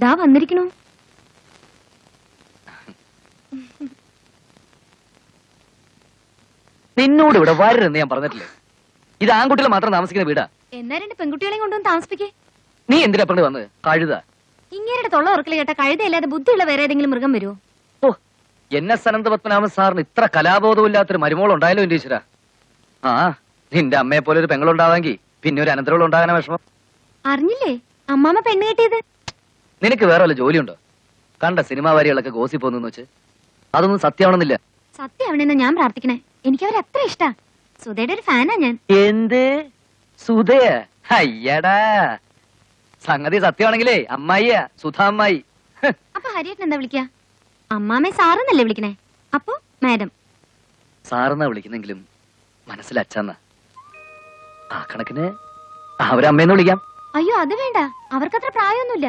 ദാ വന്നിരിക്കണു. നിന്നോട് ഇവിടെ വരരുന്ന് ഞാൻ പറഞ്ഞിട്ടില്ലേ? ഇത് ആൺകുട്ടികൾ മാത്രം താമസിക്കുന്ന വീടാ. എന്നാ 2 പെൺകുട്ടികളെയും കൊണ്ടുവന്ന് താമസിപ്പിക്കേ. നീ എന്തിനാ പറഞ്ഞ് വന്ന്? കഴുത. ഇങ്ങേരുടെ തൊള്ള ഉറക്കല് കേട്ട കഴുതയല്ലാതെ ബുദ്ധിയുള്ള വേറെ ഏതെങ്കിലും മൃഗം വരുമോ? ഓ, എന്നെ അനന്തപത്മനാഭൻ സാറിന് ഇത്ര കലാബോധമില്ലാത്തൊരു മരുമോൾ ഉണ്ടായാലോ എന്റെ ഈശ്വര. ആ, നിന്റെ അമ്മയെ പോലെ ഒരു പെങ്ങളുണ്ടാവാങ്കി പിന്നെ ഒരു അനന്തരവൾ ഉണ്ടാകാനാ വിഷമം. അറിഞ്ഞില്ലേ അമ്മാമ്മ പെണ്ണ് കെട്ടിയത്? നിനക്ക് വേറെ വല്ല ജോലിയുണ്ടോ? കണ്ട സിനിമാ വാരികളൊക്കെ ഗോസി പോന്നു വെച്ച് അതൊന്നും സത്യമാണെന്നില്ല. സത്യമാണെന്ന് ഞാൻ പ്രാർത്ഥിക്കണേ. എനിക്ക് അവരെ അത്ര ഇഷ്ടാ. സുധയുടെ ഒരു ഫാനാ ഞാൻ. എന്ത് സുധയ? അയ്യടാ, സംഗതി സത്യമാണെങ്കിലേ അമ്മായിയാ, സുധ അമ്മായി. അപ്പൊ ഹരിയേട്ടൻ എന്താ വിളിക്കാ? അമ്മാമ്മയെ സാറെന്നല്ലേ വിളിക്കണേ? അപ്പൊ മാഡം. സാറെന്നാ വിളിക്കുന്നെങ്കിലും മനസ്സിൽ അച്ഛന്ന. ആ കണക്കിന് അവരമ്മയെന്ന് വിളിക്കാം. അയ്യോ അത് വേണ്ട, അവർക്കത്ര പ്രായമൊന്നുമില്ല.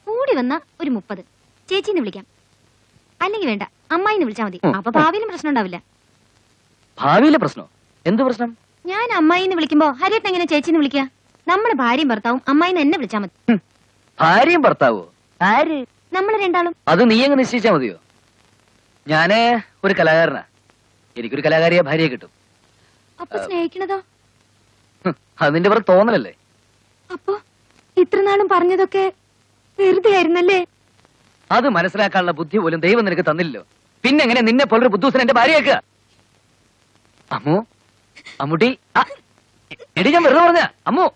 കൂടി വന്ന ഒരു 30. ചേച്ചിന്ന് വിളിക്കാം. അല്ലെങ്കിൽ വേണ്ട, അമ്മായിന്ന് വിളിച്ചാ മതി. അപ്പൊ ഭാവിയിലും പ്രശ്നം ഉണ്ടാവില്ല. ഭാവിയിലെ പ്രശ്നോ? എന്ത് പ്രശ്നം? ഞാൻ അമ്മായിന്ന് വിളിക്കുമ്പോ ഹരിയേട്ടൻ എങ്ങനെ ചേച്ചിന്ന് വിളിക്കാ? നമ്മുടെ ഭാര്യയും ഭർത്താവും അമ്മായിന്ന് എന്നെ വിളിച്ചാ മതി. ഭാര്യയും ഭർത്താവോ? ആര്? നമ്മള് രണ്ടാളും. അത് നീ അങ്ങ് നിശ്ചയിച്ചാ മതിയോ? ഞാന് ഒരു കലാകാരനാ. എനിക്കൊരു കലാകാരിയെ ഭാര്യയെ കിട്ടും. അപ്പൊ സ്നേഹിക്കണതോ? അത് നിന്റെ പുറത്ത് തോന്നലല്ലേ? അപ്പൊ ഇത്ര നാളും പറഞ്ഞതൊക്കെ വെറുതെ ആയിരുന്നല്ലേ? അത് മനസ്സിലാക്കാനുള്ള ബുദ്ധി പോലും ദൈവം നിനക്ക് തന്നില്ലല്ലോ. പിന്നെ എങ്ങനെ നിന്നെ പോലൊരു ബുദ്ധൂസൻ എന്റെ ഭാര്യയാക്കുക? അമ്മു, അമ്മുട്ടി, എടി ഞാൻ വെറുതെ പറഞ്ഞ അമ്മു.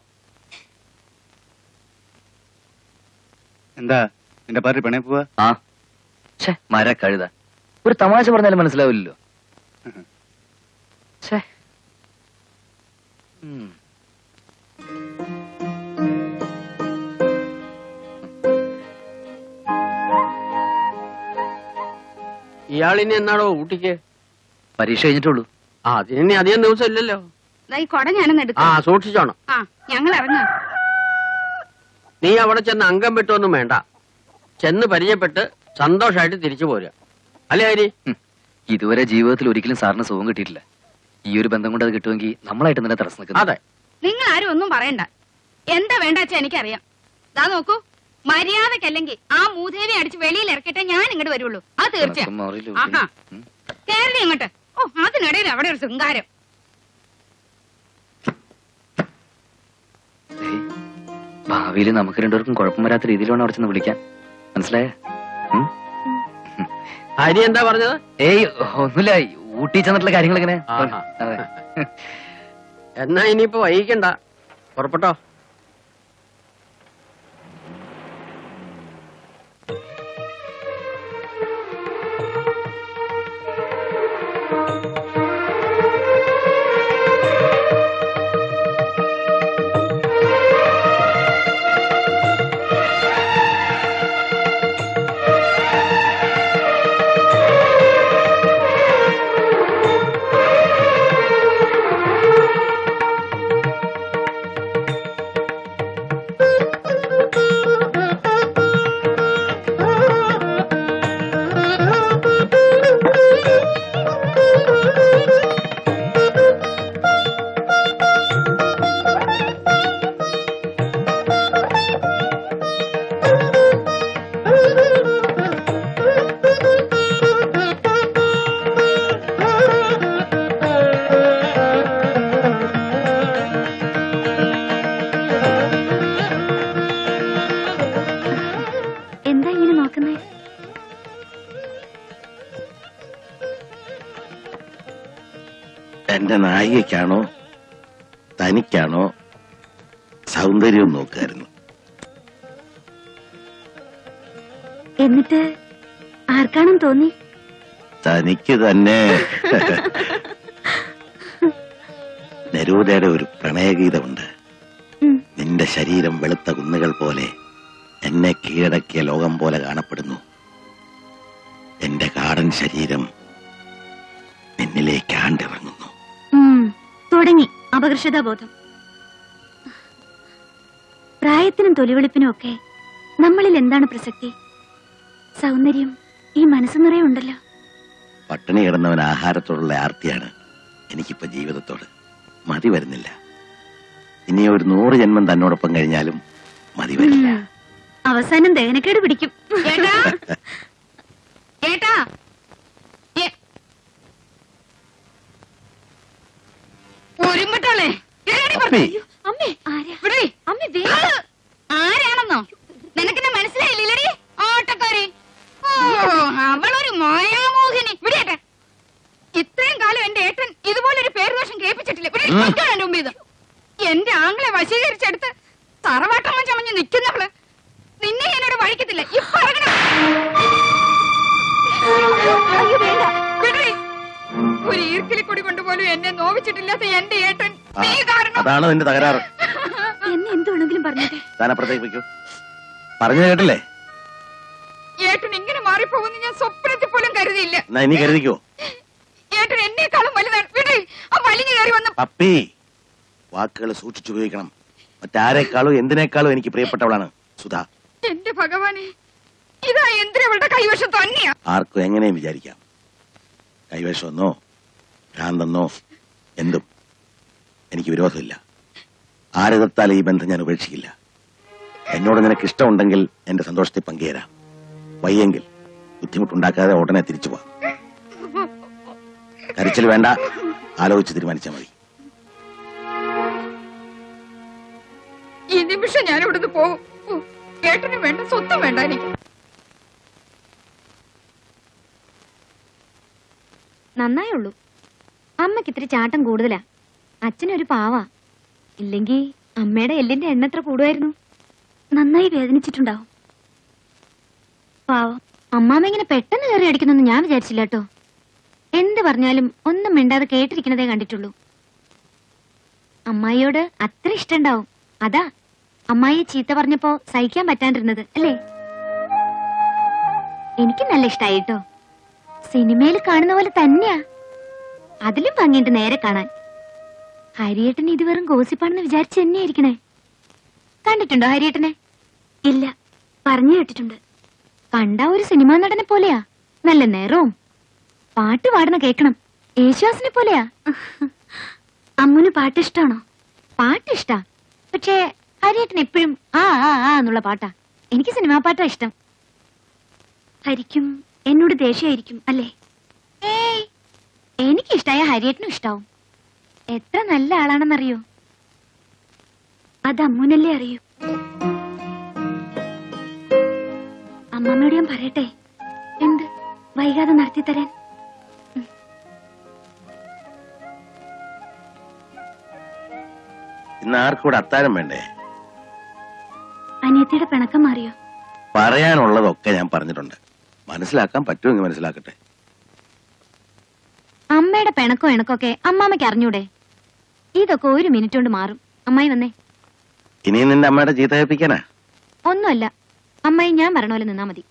എന്താ നിന്റെ പാർട്ടി പണയ പോവാ? ആ മര കഴുത. ഒരു തമാശ പറഞ്ഞാലും മനസ്സിലാവില്ലല്ലോ. ഇയാളിനി എന്നാടോ ഊട്ടിക്ക്? പരീക്ഷ കഴിഞ്ഞിട്ടുള്ളൂ. അതിനി അധികം ദിവസം ഇല്ലല്ലോ. സൂക്ഷിച്ചോണം. ഞങ്ങൾ ഇറങ്ങാം. നീ അവിടെ ചെന്ന് അംഗം വിട്ടൊന്നും വേണ്ട. ചെന്ന് പരിചയപ്പെട്ട് സന്തോഷമായിട്ട് തിരിച്ചു പോരുക. അല്ലേ ഹരി? ഇതുവരെ ജീവിതത്തിൽ ഒരിക്കലും സാറിന് സുഖം കിട്ടിയിട്ടില്ല. ഈ ഒരു ബന്ധം കൊണ്ട് അത് കിട്ടുമെങ്കിൽ നമ്മളായിട്ട് തന്നെ തടസ്സം നിൽക്കുന്നു. അതെ, നിങ്ങൾ ആരും ഒന്നും പറയണ്ട. എന്താ വേണ്ടാച്ച എനിക്കറിയാം. ദാ നോക്കൂ, മര്യാദക്കല്ലെങ്കിൽ ആ മൂദേവി അടിച്ച് വെളിയിൽ ഇറക്കിട്ടെ ഞാൻ ഇങ്ങോട്ട് വരുള്ളൂ. അത് തീർച്ചയായും. കേരള ഇങ്ങോട്ട്. ഓ, അതിനിടയിൽ അവിടെ ഒരു ശൃംഗാരം. ഭാവിയിൽ നമുക്ക് രണ്ടുപേർക്കും കുഴപ്പം വരാത്ത രീതിയിൽ വേണം അവിടെ ചെന്ന് വിളിക്കാൻ. മനസ്സിലായ? ഹരി എന്താ പറഞ്ഞത്? ഏയ് ഒന്നുമില്ല, ഊട്ടി ചെന്നിട്ടുള്ള കാര്യങ്ങൾ എങ്ങനെ. എന്നാ ഇനിയിപ്പോ വൈകിക്കണ്ട, പുറപ്പെട്ടോ. എന്റെ നായികയ്ക്കാണോ തനിക്കാണോ സൗന്ദര്യം നോക്കായിരുന്നു? എന്നിട്ട് ആർക്കാണെന്ന് തോന്നി? തനിക്ക് തന്നെ. നെരൂദയുടെ ഒരു പ്രണയഗീതമുണ്ട്. നിന്റെ ശരീരം വെളുത്ത കുന്നുകൾ പോലെ എന്നെ കീഴടക്കിയ ലോകം പോലെ കാണപ്പെടുന്നു. എന്റെ കാടൻ ശരീരം നിന്നിലേക്ക് ആണ്ടിറങ്ങുന്നു. തുടങ്ങി അപകർഷതാബോധം. പ്രായത്തിനും തൊലിവെളുപ്പിനും ഒക്കെ നമ്മളിൽ എന്താണ് പ്രസക്തി? സൗന്ദര്യം ഈ മനസ്സ് നിറയെ ഉണ്ടല്ലോ. പട്ടിണി കിടന്നവൻ ആഹാരത്തോടുള്ള ആർത്തിയാണ് എനിക്കിപ്പോ ജീവിതത്തോട്. മതി വരുന്നില്ല. ഇനി ഒരു 100 ജന്മം തന്നോടൊപ്പം കഴിഞ്ഞാലും മതി വരില്ല. അവസാനം ദഹനക്കേട് പിടിക്കും. ഏട്ടാ ഏട്ടാ ഒരുമ്പട്ടോളെ ആരാണെന്നോ നിനക്കെന്നെ മനസ്സിലായില്ലടി? ഓട്ടക്കാരി. ഓ, അവളൊരു മായാമോഹിനി. വിടേട്ടെ, ഇത്രയും കാലം എന്റെ ഏട്ടൻ ഇതുപോലൊരു പേരുദോഷം കേൾപ്പിച്ചിട്ടില്ല. എന്റെ മുമ്പ് ഇത് എന്റെ ആങ്ങളെ വശീകരിച്ചെടുത്ത് തറവാട്ടമ്മ ചമഞ്ഞ് നിൽക്കുന്നവള് നിന്നെ എന്നോട് വഴിക്കത്തില്ല. ഇപ്പൊ ഇറങ്ങണം. ഒരു ഈർക്കിലിക്കൊടി കൊണ്ടുപോലും എന്നെ നോവിച്ചിട്ടില്ലാത്ത എന്റെ ഏട്ടൻ നീ കാരണം. അതാണ് നിന്റെ തകരാറ്. എന്നെ എന്തുവേണമെങ്കിലും പറഞ്ഞേ. താനപ്പുറത്തേക്ക് വയ്ക്കൂ. പറഞ്ഞു കേട്ടില്ലേ? ഏട്ടൻ ഇങ്ങനെ മാറിപ്പോകുന്ന ഞാൻ സ്വപ്നത്തിൽ പോലും കരുതിയില്ല. എന്നാ ഇനി കരുതിക്കോ. ഏട്ടൻ എന്നെക്കാളും വലുതാണ്. വിടേ, ആ വലിഞ്ഞു കയറി വന്ന പപ്പി, വാക്കുകൾ സൂക്ഷിച്ചുപയോഗിക്കണം. മറ്റാരെക്കാളും എന്തിനേക്കാളും എനിക്ക് പ്രിയപ്പെട്ടവളാണ് സുധാ. എന്റെ ഭഗവാനെ, ഇതാ എന്തിനവളുടെ കൈവശം തന്നെയാ. ആർക്കും എങ്ങനെയും വിചാരിക്കാം. കൈവശമെന്നോ ഭ്രാന്തെന്നോ എന്തും എനിക്ക് വിരോധമില്ല. ആരെതിർത്താലും ഈ ബന്ധം ഞാൻ ഉപേക്ഷിക്കില്ല. എന്നോട് നിനക്ക് ഇഷ്ടമുണ്ടെങ്കിൽ എന്റെ സന്തോഷത്തിൽ പങ്കുചേരാം. വയ്യെങ്കിൽ ബുദ്ധിമുട്ടുണ്ടാക്കാതെ ഉടനെ തിരിച്ചു പോവാം. കരച്ചിൽ വേണ്ട, ആലോചിച്ച് തീരുമാനിച്ചാൽ മതി. ഈ നിമിഷം ഞാൻ ഇവിടുന്ന് പോകും. ഏട്ടനും വേണ്ട, സ്വത്തും വേണ്ട എനിക്ക്. നന്നായുള്ളൂ. അമ്മക്ക് ഇത്തിരി ചാട്ടം കൂടുതലാ. അച്ഛനൊരു പാവാ. ഇല്ലെങ്കി അമ്മയുടെ എല്ലിന്റെ എണ്ണ എത്ര കൂടുമായിരുന്നു. നന്നായി വേദനിച്ചിട്ടുണ്ടാവും. പാവം അമ്മാമ്മ ഇങ്ങനെ പെട്ടെന്ന് കയറി അടിക്കുന്നൊന്നും ഞാൻ വിചാരിച്ചില്ല കേട്ടോ. എന്ത് പറഞ്ഞാലും ഒന്നും മിണ്ടാതെ കേട്ടിരിക്കണതേ കണ്ടിട്ടുള്ളൂ. അമ്മായിയോട് അത്ര ഇഷ്ടണ്ടാവും. അതാ അമ്മായി ചീത്ത പറഞ്ഞപ്പോ സഹിക്കാൻ പറ്റാണ്ടിരുന്നത് അല്ലേ? എനിക്ക് നല്ല ഇഷ്ടായി കേട്ടോ. സിനിമയിൽ കാണുന്ന പോലെ തന്നെയാ. അതിലും ഭംഗിയുണ്ട് നേരെ കാണാൻ. ഹരിയേട്ടൻ ഇത് വെറും ഗോസിപ്പാണെന്ന് വിചാരിച്ചു തന്നെയായിരിക്കണേ. കണ്ടിട്ടുണ്ടോ ഹരിയേട്ടനെ? ഇല്ല, പറഞ്ഞു കേട്ടിട്ടുണ്ട്. കണ്ട ഒരു സിനിമാ നടനെ പോലെയാ. നല്ല നേരവും പാട്ട് പാടുന്ന കേക്കണം. യേശുദാസിനെ പോലെയാ. അമ്മുന് പാട്ടിഷ്ടാണോ? പാട്ടിഷ്ടാ, പക്ഷേ ഹരിയേട്ടൻ എപ്പോഴും ആ ആ ആ എന്നുള്ള പാട്ടാ. എനിക്ക് സിനിമാ പാട്ടാ ഇഷ്ടം. ഹരിക്കും എന്നോട് ദേഷ്യമായിരിക്കും അല്ലേ? ഏയ്, എനിക്കിഷ്ടായ ഹരിയേട്ടനും ഇഷ്ടാവും. എത്ര നല്ല ആളാണെന്നറിയോ? അത് അമ്മൂനല്ലേ അറിയൂ. അമ്മമ്മയോട് ഞാൻ പറയട്ടെ? എന്ത്? വൈകാതെ നടത്തി തരാൻ. ഇന്ന് ആർക്കൂടെ അത്താഴം വേണ്ടേ? അനിയത്തിയുടെ പിണക്കം മാറിയോ? പറയാനുള്ളതൊക്കെ ഞാൻ പറഞ്ഞിട്ടുണ്ട്. മനസ്സിലാക്കാൻ പറ്റുമെങ്കിൽ മനസ്സിലാക്കട്ടെ. അമ്മയുടെ പിണക്കോ ഇണക്കൊക്കെ അമ്മാമ്മയ്ക്ക് അറിഞ്ഞൂടെ? ഇതൊക്കെ ഒരു മിനിറ്റ് കൊണ്ട് മാറും. അമ്മായി വന്നേ. ഇനിയും നിന്റെ അമ്മയുടെ ചീത്ത കേൾപ്പിക്കാനാ? ഒന്നുമല്ല, അമ്മായി ഞാൻ പറഞ്ഞ പോലെ നിന്നാ മതി.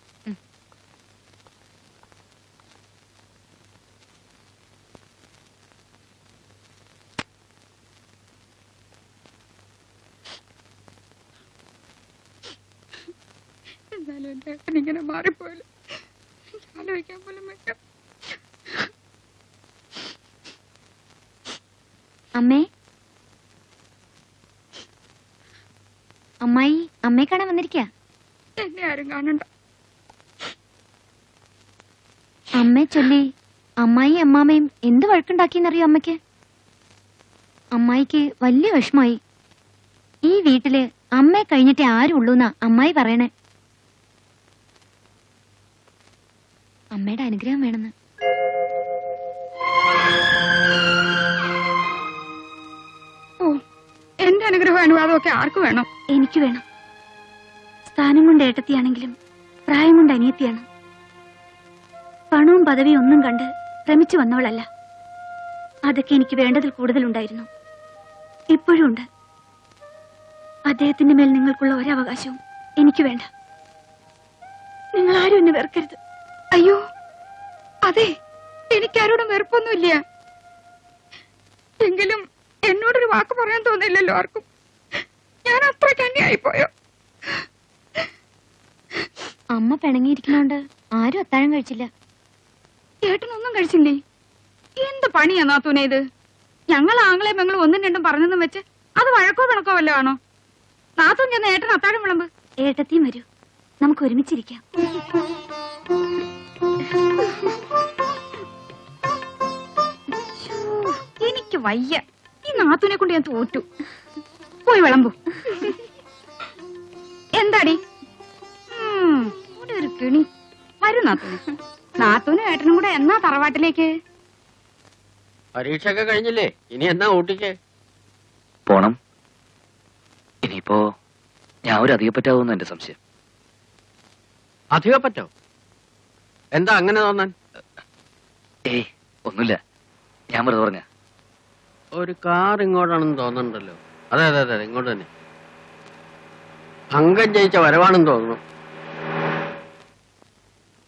എന്നാലും എന്റെ ഏട്ടൻ ഇങ്ങനെ മാറിപ്പോയില്ല. ആലോചിക്കാൻ പോലും വെക്കാം. അമ്മേ, അമ്മായി അമ്മയെ കാണാൻ വന്നിരിക്ക. എന്നെ ആരും കാണണ്ട. അമ്മയെ ചൊല്ലി അമ്മായി അമ്മാമ്മയും എന്ത് വഴക്കുണ്ടാക്കിയെന്നറിയോ അമ്മയ്ക്ക്? അമ്മായിക്ക് വലിയ വിഷമായി. ഈ വീട്ടില് അമ്മയെ കഴിഞ്ഞിട്ടേ ആരും ഉള്ളൂന്നാ അമ്മായി പറയണേ. അമ്മയുടെ അനുഗ്രഹം വേണമെന്ന്. ഓ, എന്റെ അനുഗ്രഹം അനുവാദമൊക്കെ ആർക്ക് വേണം? എനിക്ക് വേണം. സ്ഥാനം കൊണ്ട് ഏട്ടത്തിയാണെങ്കിലും പ്രായം കൊണ്ട് അനിയത്തിയാണ്. പണവും പദവിയും ഒന്നും കണ്ട് ഭ്രമിച്ചു വന്നവളല്ല. അതൊക്കെ എനിക്ക് വേണ്ടതിൽ കൂടുതലുണ്ടായിരുന്നു. ഇപ്പോഴും ഉണ്ട്. അദ്ദേഹത്തിന്റെ മേൽ നിങ്ങൾക്കുള്ള ഒരവകാശവും എനിക്ക് വേണ്ട. നിങ്ങൾ ആരും എന്നെ വെറുക്കരുത്. അയ്യോ, അതെ, എനിക്കാരോടും വെറുപ്പൊന്നുമില്ല. എങ്കിലും എന്നോടൊരു വാക്ക് പറയാൻ തോന്നില്ലല്ലോ ആർക്കും. ഞാൻ അത്ര കന്യായിപ്പോയോ? അമ്മ പിണങ്ങിയിരിക്കുന്നോണ്ട് ആരും അത്താഴം കഴിച്ചില്ല. ഏട്ടനൊന്നും കഴിച്ചില്ലേ? എന്ത് പണിയാ നാത്തൂനെ ഇത്? ഞങ്ങൾ ആങ്ങളെ പെങ്ങളും ഒന്നും രണ്ടും പറഞ്ഞെന്നും വെച്ച് അത് വഴക്കോ പിണക്കോ വല്ലോ ആണോ? നാത്തൂൻ ചെന്ന് ഏട്ടൻ അത്താഴം വിളമ്പ്. ഏട്ടത്തിയും വരൂ. നമുക്ക് ഒരുമിച്ചിരിക്കാം. എനിക്ക് വയ്യ. ഈ നാത്തൂനെ കൊണ്ട് ഞാൻ തോറ്റു. പോയി വിളമ്പു. എന്താടി ഇവിടെ ഒരു കിണി വരും നാത്തൂന്. നാത്തൂനും ഏട്ടനും കൂടെ എന്നാ തറവാട്ടിലേക്ക്? പരീക്ഷയൊക്കെ കഴിഞ്ഞില്ലേ? ഇനി എന്നാ ഊട്ടിക്ക് പോണം. ഇനിയിപ്പോ ഞാൻ ഒരു അധികപ്പറ്റാവുന്ന എന്റെ സംശയം. അധികം പറ്റോ? എന്താ അങ്ങനെ തോന്നാൻ? ഏയ് ഒന്നുമില്ല, ഞാൻ വെറുതെ പറഞ്ഞ. ഒരു കാർ ഇങ്ങോട്ടാണെന്ന് തോന്നുന്നുണ്ടല്ലോ. അതെ അതെ അതെ, ഇങ്ങോട്ട് തന്നെ. അംഗം ജയിച്ച വരവാണെന്ന് തോന്നുന്നു.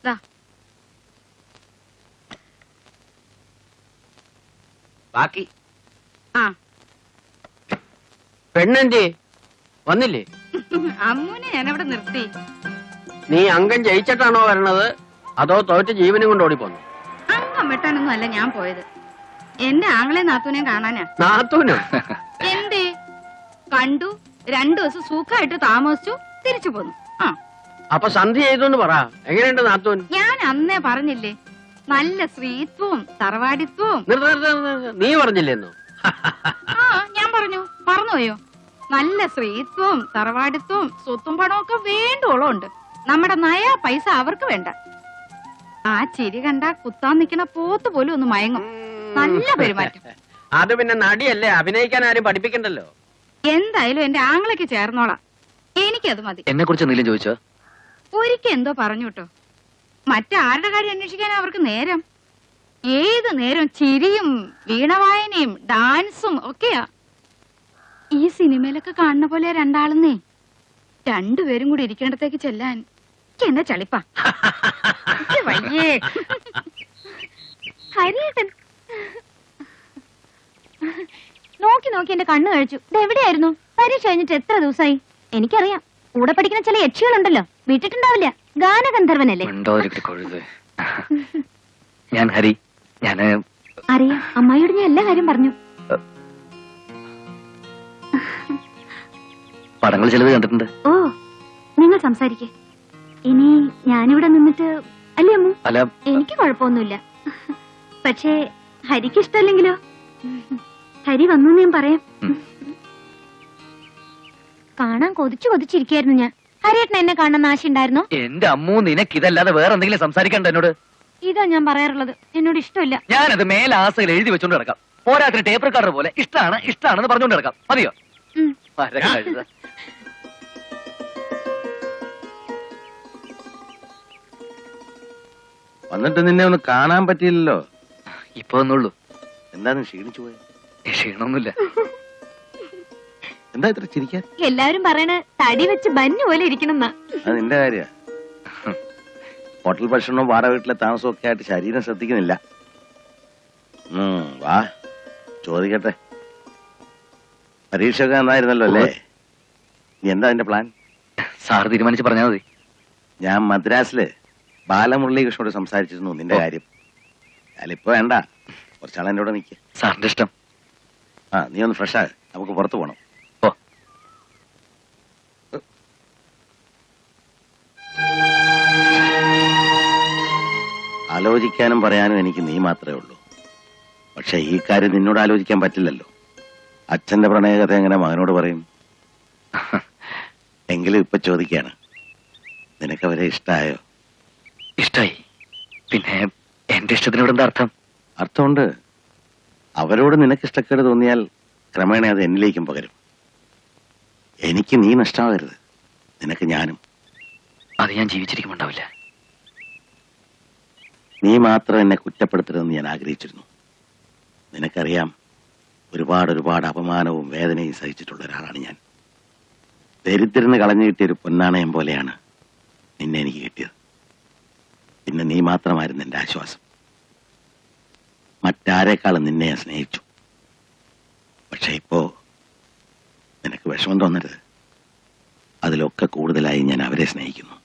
ദാ. ബാക്കി ആ പെണ്ണെന്തേ വന്നില്ലേ? അമ്മൂനെ ഞാനവിടെ നിർത്തി. നീ അംഗം ജയിച്ചിട്ടാണോ വരണത് അതോ തോറ്റ് ജീവനും കൊണ്ട് ഓടിപ്പോന്നു? അംഗം വെട്ടാനൊന്നും അല്ല ഞാൻ പോയത്. എന്റെ ആങ്ങളെ നാത്തൂനെ കാണാനാ. നാത്തൂനോ? എന്തേ? കണ്ടു, 2 ദിവസം സുഖമായിട്ട് താമസിച്ചു, തിരിച്ചു പോന്നു. ആ അപ്പൊ സന്ധി ചെയ്തു പറ. എങ്ങനെയുണ്ട് നാത്തൂൻ? ഞാൻ അന്നേ പറഞ്ഞില്ലേ, നല്ല സ്ത്രീത്വവും തറവാടിത്വവും. നീ പറഞ്ഞില്ലെന്നോ? ആ ഞാൻ പറഞ്ഞുപോയോ? നല്ല സ്ത്രീത്വവും തറവാടിത്വവും സ്വത്തും പണവും ഒക്കെ വേണ്ടോളം ഉണ്ട്. നമ്മുടെ നയാ പൈസ അവർക്ക് വേണ്ട. ആ ചിരി കണ്ട കുത്താൻ നിൽക്കുന്ന പോത്ത് പോലും ഒന്ന് മയങ്ങും. നല്ല പെരുമാറ്റം. അത് പിന്നെ നടിയല്ലേ, അഭിനയിക്കാൻ ആരും പഠിപ്പിക്കണ്ടല്ലോ. എന്തായാലും എന്റെ ആങ്ങളയ്ക്ക് ചേർന്നോളാം. എനിക്കത് മതി. എന്നെ കുറിച്ച് എന്തെങ്കിലും ചോദിച്ചോ? ഒരിക്കൽ എന്തോ പറഞ്ഞു കേട്ടോ. മറ്റാരുടെ കാര്യം അന്വേഷിക്കാൻ അവർക്ക് നേരം? ഏത് നേരം ചിരിയും വീണവായനയും ഡാൻസും ഒക്കെയാ. ഈ സിനിമയിലൊക്കെ കാണുന്ന പോലെ രണ്ടാളെന്നേ. 2 പേരും കൂടി ഇരിക്കേണ്ടത്തേക്ക് ചെല്ലാൻ എന്നെ ചളിപ്പാ. വയ്യേ. ഹരിയേട്ടൻ നോക്കി നോക്കി എന്റെ കണ്ണ് കഴിച്ചു. ഇതെവിടെയായിരുന്നു? പരീക്ഷ കഴിഞ്ഞിട്ട് എത്ര ദിവസമായി? എനിക്കറിയാം, കൂടെ പഠിക്കുന്ന ചില യക്ഷികളുണ്ടല്ലോ, വിട്ടിട്ടുണ്ടാവില്ല. ഗാനഗന്ധർവനല്ലേ? ഞാൻ ഹരി. ഞാന് അറിയാം, അമ്മായിയോട് ഞാൻ എല്ലാ കാര്യം പറഞ്ഞു. പടങ്ങൾ ചിലത് കണ്ടിട്ടുണ്ട്. ഓ, നിങ്ങൾ സംസാരിക്കേ. ഇനി ഞാനിവിടെ നിന്നിട്ട് അല്ലേ അമ്മു? അല്ല, എനിക്ക് കുഴപ്പമൊന്നുമില്ല. പക്ഷേ ഹരിക്ക് ഇഷ്ടമല്ലെങ്കിലോ? ഹരി വന്നു ഞാൻ പറയാം. കാണാൻ കൊതിച്ചിരിക്കായിരുന്നു ഞാൻ. ഹരിയേട്ടൻ എന്നെ കാണാൻ ആശ ഉണ്ടായിരുന്നോ? എന്റെ അമ്മു, നിനക്ക് ഇതല്ലാതെ വേറെ എന്തെങ്കിലും സംസാരിക്കണ്ട എന്നോട്? ഇതാ ഞാൻ പറയാറുള്ളത്. എന്നോട് ഇഷ്ടമില്ല. ഞാനത് മേലാസയിൽ എഴുതി വെച്ചോണ്ട് കിടക്കാം. പോരാത്തിന് ടേപ്പ് റെക്കോർഡർ പോലെ ഇഷ്ടാണെന്ന് പറഞ്ഞോണ്ട് കിടക്കാം. മതിയോ? വന്നിട്ട് നിന്നെ ഒന്ന് കാണാൻ പറ്റിയില്ലല്ലോ. ഇപ്പൊ ഒന്നുള്ളൂ. എന്താന്ന് ക്ഷീണിച്ചു പോയത്? ക്ഷീണമൊന്നുമില്ല. എന്താ ഇത്ര ചിരിക്കാൻ? എല്ലാരും പറയണ തടി വെച്ച് ബന്നു പോലെ ഇരിക്കണമെന്നാ. അത് നിന്റെ കാര്യ. ഹോട്ടൽ ഭക്ഷണവും വാടക വീട്ടിലെ താമസവും ഒക്കെ ആയിട്ട് ശരീരം ശ്രദ്ധിക്കുന്നില്ല. വാ ചോദിക്കട്ടെ. പരീക്ഷ ഒക്കെ നന്നായിരുന്നല്ലോ അല്ലേ? നീ എന്താ അതിന്റെ പ്ലാൻ? സാർ തീരുമാനിച്ച് പറഞ്ഞാൽ മതി. ഞാൻ മദ്രാസില് ബാലമുരളീകൃഷ്ണനോട് സംസാരിച്ചിരുന്നു നിന്റെ കാര്യം. അതിലിപ്പോ വേണ്ട, കുറച്ചാൾ എന്റെ കൂടെ നിൽക്കുക. സാറിന്റെ ഇഷ്ടം. നീ ഒന്ന് ഫ്രഷാ, നമുക്ക് പുറത്തു പോണം. ആലോചിക്കാനും പറയാനും എനിക്ക് നീ മാത്രമേ ഉള്ളൂ. പക്ഷെ ഈ കാര്യം നിന്നോട് ആലോചിക്കാൻ പറ്റില്ലല്ലോ. അച്ഛന്റെ പ്രണയകഥ എങ്ങനെ മകനോട് പറയും? എങ്കിലും ഇപ്പൊ ചോദിക്കാണ്, നിനക്കവരെ ഇഷ്ടായോ? ഇഷ്ടായി. പിന്നെ എന്റെ ഇഷ്ടത്തിനോട് എന്താ അർത്ഥം? അർത്ഥമുണ്ട്. അവരോട് നിനക്ക് ഇഷ്ടക്കേട് തോന്നിയാൽ ക്രമേണ അത് എന്നിലേക്കും പകരും. എനിക്ക് നീ നഷ്ടമാകരുത്, നിനക്ക് ഞാനും. അത് ഞാൻ ജീവിച്ചിരിക്കുമുണ്ടാവില്ല. നീ മാത്രം എന്നെ കുറ്റപ്പെടുത്തരുതെന്ന് ഞാൻ ആഗ്രഹിച്ചിരുന്നു. നിനക്കറിയാം, ഒരുപാട് അപമാനവും വേദനയും സഹിച്ചിട്ടുള്ള ഒരാളാണ് ഞാൻ. ദരിദ്രന് കളഞ്ഞു കിട്ടിയൊരു പൊന്നാണയം പോലെയാണ് നിന്നെ എനിക്ക് കിട്ടിയത്. പിന്നെ നീ മാത്രമായിരുന്നു എന്റെ ആശ്വാസം. മറ്റാരേക്കാളും നിന്നെ ഞാൻ സ്നേഹിച്ചു. പക്ഷെ ഇപ്പോ നിനക്ക് വിഷമം തോന്നരുത്. അതിലൊക്കെ കൂടുതലായി ഞാൻ അവരെ സ്നേഹിക്കുന്നു.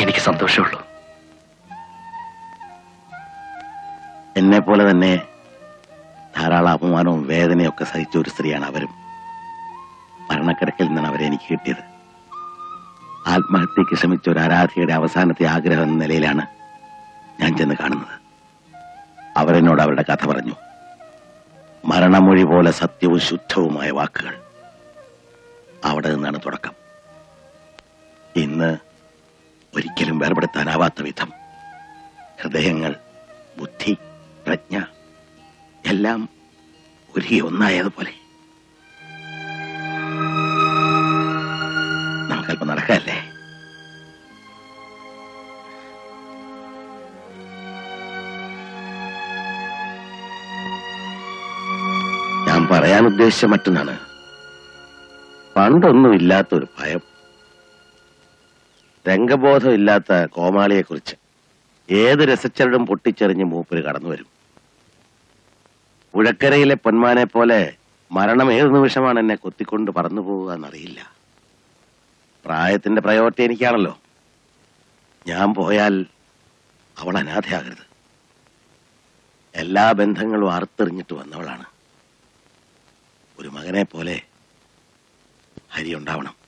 എനിക്ക് സന്തോഷമുള്ളൂ. എന്നെ പോലെ തന്നെ ധാരാളം അപമാനവും വേദനയൊക്കെ സഹിച്ച ഒരു സ്ത്രീയാണ് അവരും. മരണക്കിടക്കിൽ നിന്നാണ് അവരെ എനിക്ക് കിട്ടിയത്. ആത്മഹത്യക്ക് ശ്രമിച്ച ഒരു ആരാധികയുടെ അവസാനത്തെ ആഗ്രഹം എന്ന നിലയിലാണ് ഞാൻ ചെന്ന് കാണുന്നത്. അവരെന്നോട് അവരുടെ കഥ പറഞ്ഞു. മരണമൊഴി പോലെ സത്യവും ശുദ്ധവുമായ വാക്കുകൾ. അവിടെ നിന്നാണ് തുടക്കം. ഇന്ന് ഒരിക്കലും വേർപെടുത്താനാവാത്ത വിധം ഹൃദയങ്ങൾ, ബുദ്ധി, പ്രജ്ഞ എല്ലാം ഒരുങ്ങി ഒന്നായതുപോലെ. നമുക്കല്പം നടക്കല്ലേ? ഞാൻ പറയാൻ ഉദ്ദേശിച്ച മറ്റൊന്നാണ്. പണ്ടൊന്നുമില്ലാത്തൊരു ഭയം, രംഗബോധമില്ലാത്ത കോമാളിയെക്കുറിച്ച് ഏത് രസച്ചരടും പൊട്ടിച്ചെറിഞ്ഞ് മൂപ്പര് കടന്നു വരും. പുഴക്കരയിലെ പൊന്മാനെ പോലെ മരണം ഏത് നിമിഷമാണ് എന്നെ കൊത്തിക്കൊണ്ട് പറന്നു പോവുക എന്നറിയില്ല. പ്രായത്തിന്റെ പ്രയോറിറ്റി എനിക്കാണല്ലോ. ഞാൻ പോയാൽ അവൾ അനാഥയാകരുത്. എല്ലാ ബന്ധങ്ങളും അറുത്തെറിഞ്ഞിട്ട് വന്നവളാണ്. ഒരു മകനെ പോലെ ഹരി ഉണ്ടാവണം.